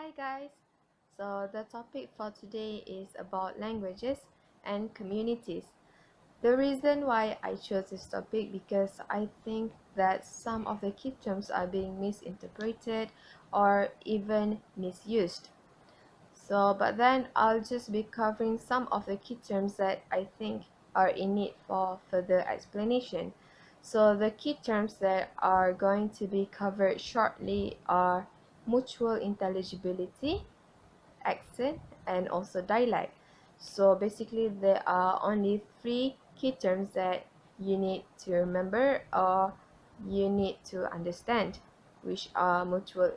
Hi guys! So the topic for today is about languages and communities. The reason why I chose this topic because I think that some of the key terms are being misinterpreted or even misused. But then I'll just be covering some of the key terms that I think are in need for further explanation. So the key terms that are going to be covered shortly are mutual intelligibility, accent, and also dialect. So basically there are only three key terms that you need to remember or you need to understand, which are mutual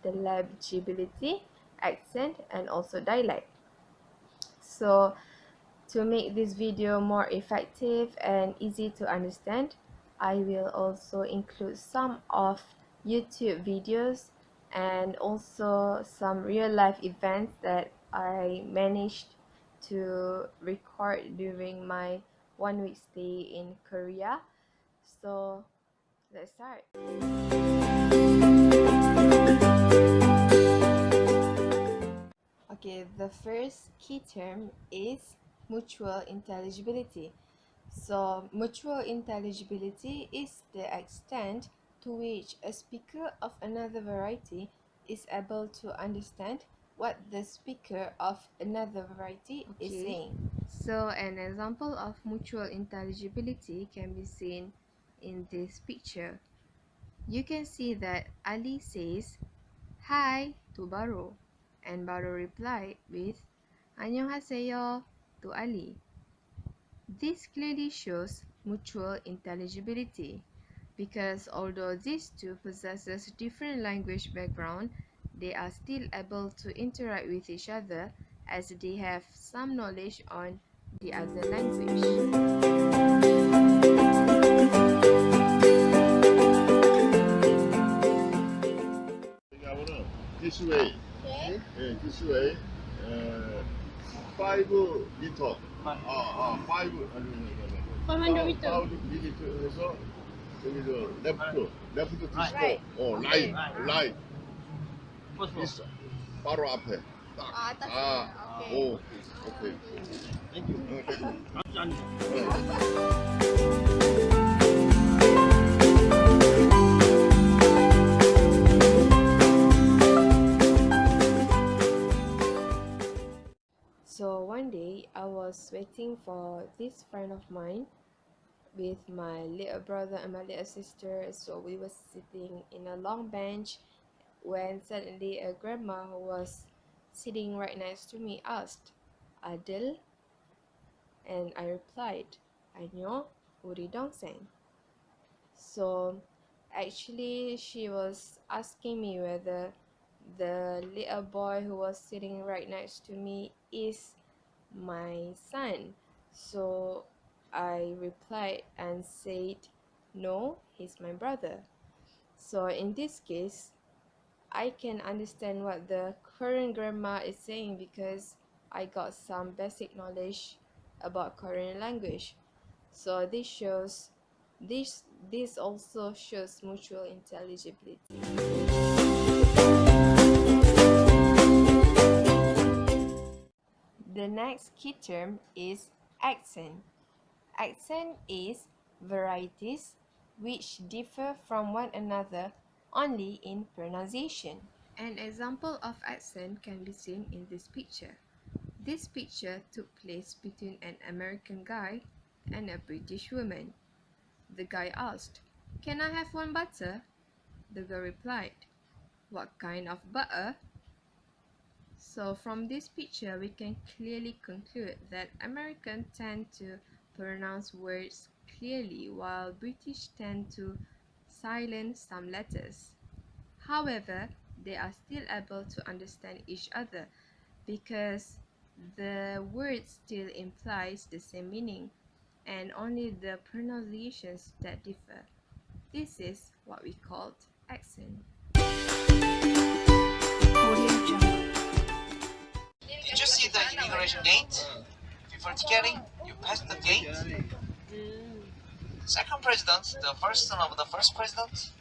intelligibility, accent, and also dialect. So to make this video more effective and easy to understand, I will also include some of YouTube videos and also some real life events that I managed to record during my 1 week stay in Korea. So let's start. Okay, the first key term is mutual intelligibility. So, mutual intelligibility is the extent to which a speaker of another variety is able to understand what the speaker of another variety is saying. So, an example of mutual intelligibility can be seen in this picture. You can see that Ali says, "Hi" to Baro, and Baro replied with "Annyeonghaseyo" to Ali. This clearly shows mutual intelligibility because although these two possesses different language background, they are still able to interact with each other as they have some knowledge on the other language. This way. Okay. Yeah, this way. 5 meter. 5 500 meter. 5m에서 여기서 레프트 디스코. Right. 라이트, Okay. 라이트. 있어. 바로 앞에. 딱. 딱. 오케이. 오케이. So one day I was waiting for this friend of mine with my little brother and my little sister. So we were sitting in a long bench when suddenly a grandma who was sitting right next to me asked, "Adil?" And I replied, "Anyo, uri dongseng." So actually she was asking me whether the little boy who was sitting right next to me is my son. So I replied and said, "No, he's my brother." So in this case, I can understand what the Korean grandma is saying because I got some basic knowledge about Korean language. So this also shows mutual intelligibility. The next key term is accent. Accent is varieties which differ from one another only in pronunciation. An example of accent can be seen in this picture. This picture took place between an American guy and a British woman. The guy asked, "Can I have one butter?" The girl replied, "What kind of butter?" So from this picture, we can clearly conclude that Americans tend to pronounce words clearly while British tend to silence some letters. However, they are still able to understand each other because the word still implies the same meaning and only the pronunciations that differ. This is what we call accent. Did you see the immigration gate? Before ticketing, you pass the gate. Second president, the first son of the first president.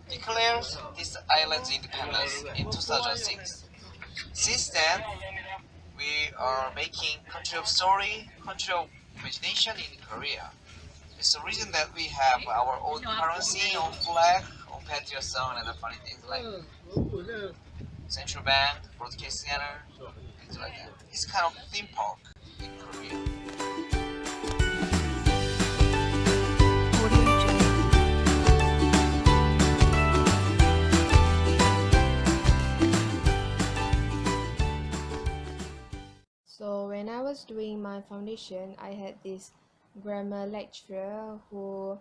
declared this island's independence in 2006. Since then, we are making country of story, country of imagination in Korea. It's the reason that we have our own currency, own flag, own patriot song, and other funny things like central bank, broadcast center, things like that. It's kind of theme park in Korea. So when I was doing my foundation, I had this grammar lecturer who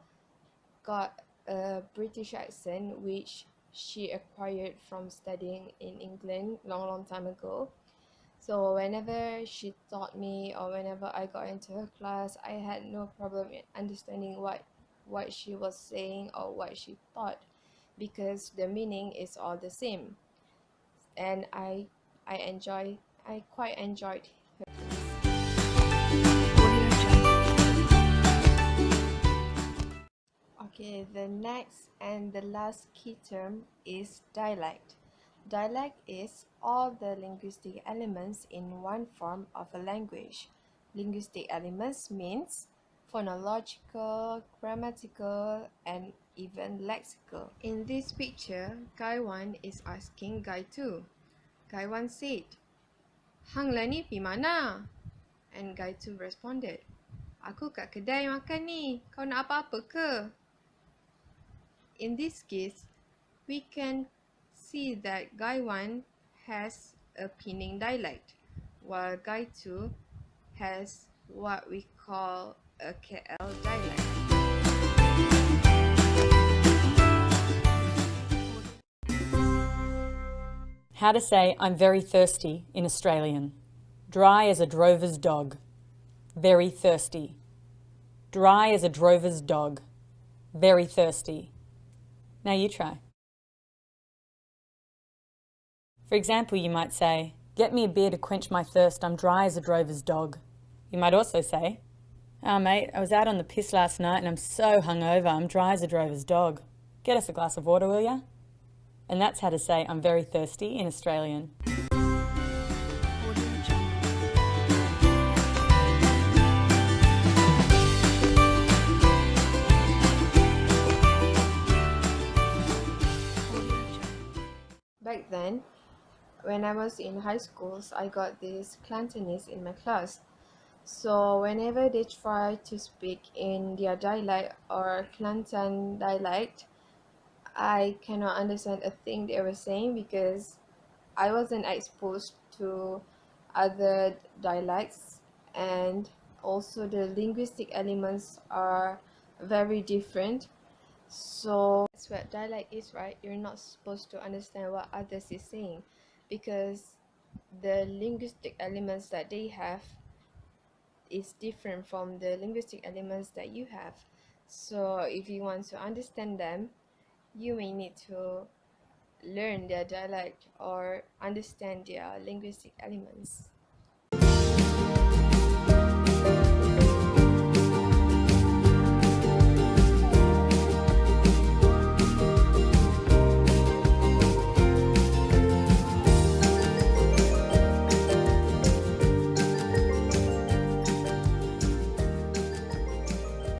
got a British accent which she acquired from studying in England long time ago. So whenever she taught me or whenever I got into her class, I had no problem in understanding what she was saying or what she taught, because the meaning is all the same. And I quite enjoyed her. Okay, the next and the last key term is dialect. Dialect is all the linguistic elements in one form of a language. Linguistic elements means phonological, grammatical, and even lexical. In this picture, Guy 1 is asking Guy 2. Guy 1 said, "Hang lah ni pi mana?" And Guy 2 responded, "Aku kat kedai makan ni, kau nak apa-apa ke?" In this case, we can see that Guy 1 has a Penang dialect, while Guy 2 has what we call a KL dialect. How to say I'm very thirsty in Australian. Dry as a drover's dog. Very thirsty. Dry as a drover's dog. Very thirsty. Now you try. For example, you might say, "Get me a beer to quench my thirst, I'm dry as a drover's dog." You might also say, "Oh mate, I was out on the piss last night and I'm so hungover, I'm dry as a drover's dog. Get us a glass of water, will ya?" And that's how to say I'm very thirsty in Australian. Back then, when I was in high schools, I got these Cantonese in my class. So whenever they try to speak in their dialect or Kelantan dialect, I cannot understand a thing they were saying because I wasn't exposed to other dialects, and also the linguistic elements are very different. So that's what dialect is, right? You're not supposed to understand what others is saying because the linguistic elements that they have is different from the linguistic elements that you have. So if you want to understand them, you may need to learn their dialect or understand their linguistic elements.